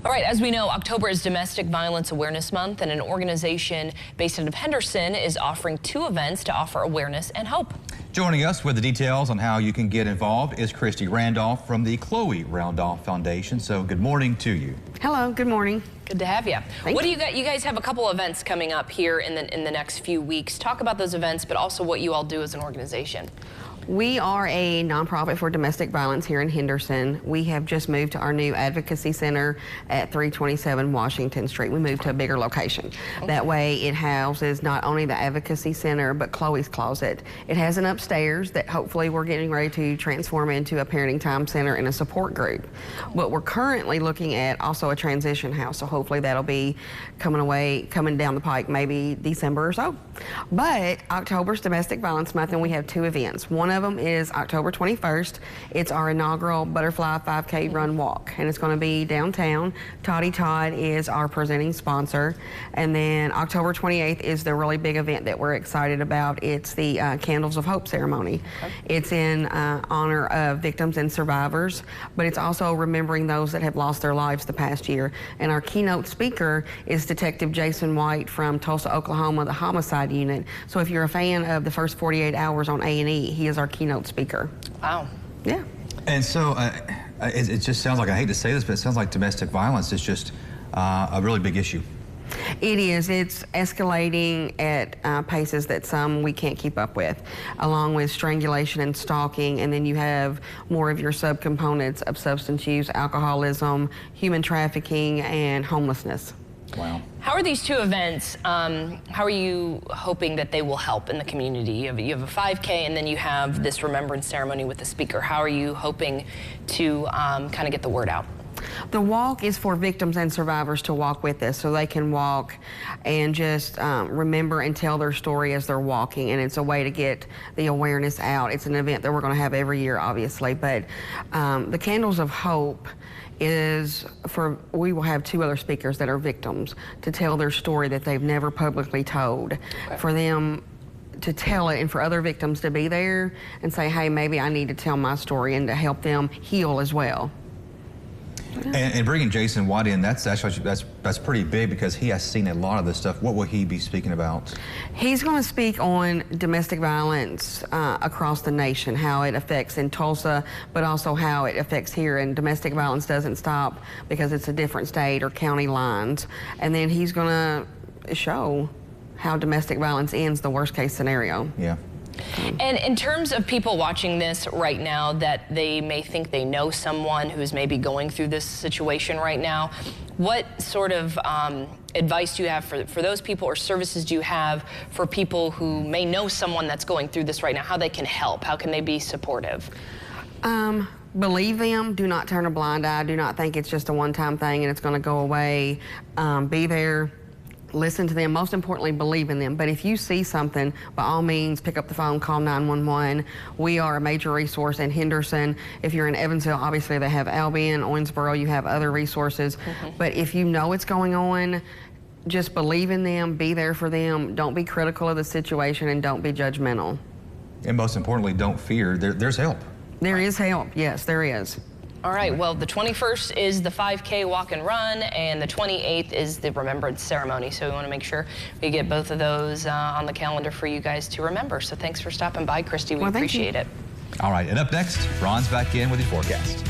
All right, as we know, October is Domestic Violence Awareness Month, and an organization based out of Henderson is offering 2 events to offer awareness and hope. Joining us with the details on how you can get involved is Kristi Randolph from the Chole Randolph Foundation. So good morning to you. Hello, good morning. Good to have you. Thank What do you. you got? You guys have a couple events coming up here in the next few weeks. Talk about those events, but also what you all do as an organization. We are a nonprofit for domestic violence here in Henderson. We have just moved to our new advocacy center at 327 Washington Street. We moved to a bigger location. Okay. That way it houses not only the advocacy center, but Chloe's Closet. It has an upstairs that hopefully we're getting ready to transform into a parenting time center and a support group. But we're currently looking at also a transition house, so hopefully that'll be coming down the pike maybe December or so. But October's Domestic Violence Month, and we have 2 events. One of them is October 21st. It's our inaugural Butterfly 5K Run Walk, and it's going to be downtown. Toddy Todd is our presenting sponsor. And then October 28th is the really big event that we're excited about. It's the Candles of Hope ceremony. Okay. It's in honor of victims and survivors, but it's also remembering those that have lost their lives the past year. And our keynote speaker is Detective Jason White from Tulsa, Oklahoma, the homicide unit. So if you're a fan of the first 48 hours on A&E, he is our keynote speaker. Wow. Yeah. And so it just sounds like, I hate to say this, but it sounds like domestic violence is just a really big issue. It is. It's escalating at paces that some we can't keep up with, along with strangulation and stalking, and then you have more of your subcomponents of substance use, alcoholism, human trafficking, and homelessness. Wow. How are these 2 events, how are you hoping that they will help in the community? You have a 5K and then you have this remembrance ceremony with the speaker. How are you hoping to kind of get the word out? The walk is for victims and survivors to walk with us, so they can walk and just remember and tell their story as they're walking, and it's a way to get the awareness out. It's an event that we're going to have every year, obviously, but the Candles of Hope is we will have 2 other speakers that are victims to tell their story that they've never publicly told. Okay. For them to tell it and for other victims to be there and say, hey, maybe I need to tell my story, and to help them heal as well. And bringing Jason White in, that's pretty big, because he has seen a lot of this stuff. What will he be speaking about? He's going to speak on domestic violence across the nation, how it affects in Tulsa, but also how it affects here. And domestic violence doesn't stop because it's a different state or county lines. And then he's going to show how domestic violence ends the worst case scenario. Yeah. And in terms of people watching this right now that they may think they know someone who's maybe going through this situation right now, what sort of advice do you have for those people, or services do you have for people who may know someone that's going through this right now, how they can help, how can they be supportive? Believe them. Do not turn a blind eye. Do not think it's just a one-time thing and it's going to go away. Be there. Listen to them. Most importantly, believe in them. But if you see something, by all means, pick up the phone, call 911. We are a major resource in Henderson. If you're in Evansville, obviously they have Albion, Owensboro, you have other resources. But if you know what's going on, just believe in them, be there for them. Don't be critical of the situation, and don't be judgmental. And most importantly, don't fear. There's help. There is help. Yes, there is. All right, well, the 21st is the 5K walk and run, and the 28th is the remembrance ceremony. So we want to make sure we get both of those on the calendar for you guys to remember. So thanks for stopping by, Kristi. We appreciate it. All right, and up next, Ron's back in with your forecast.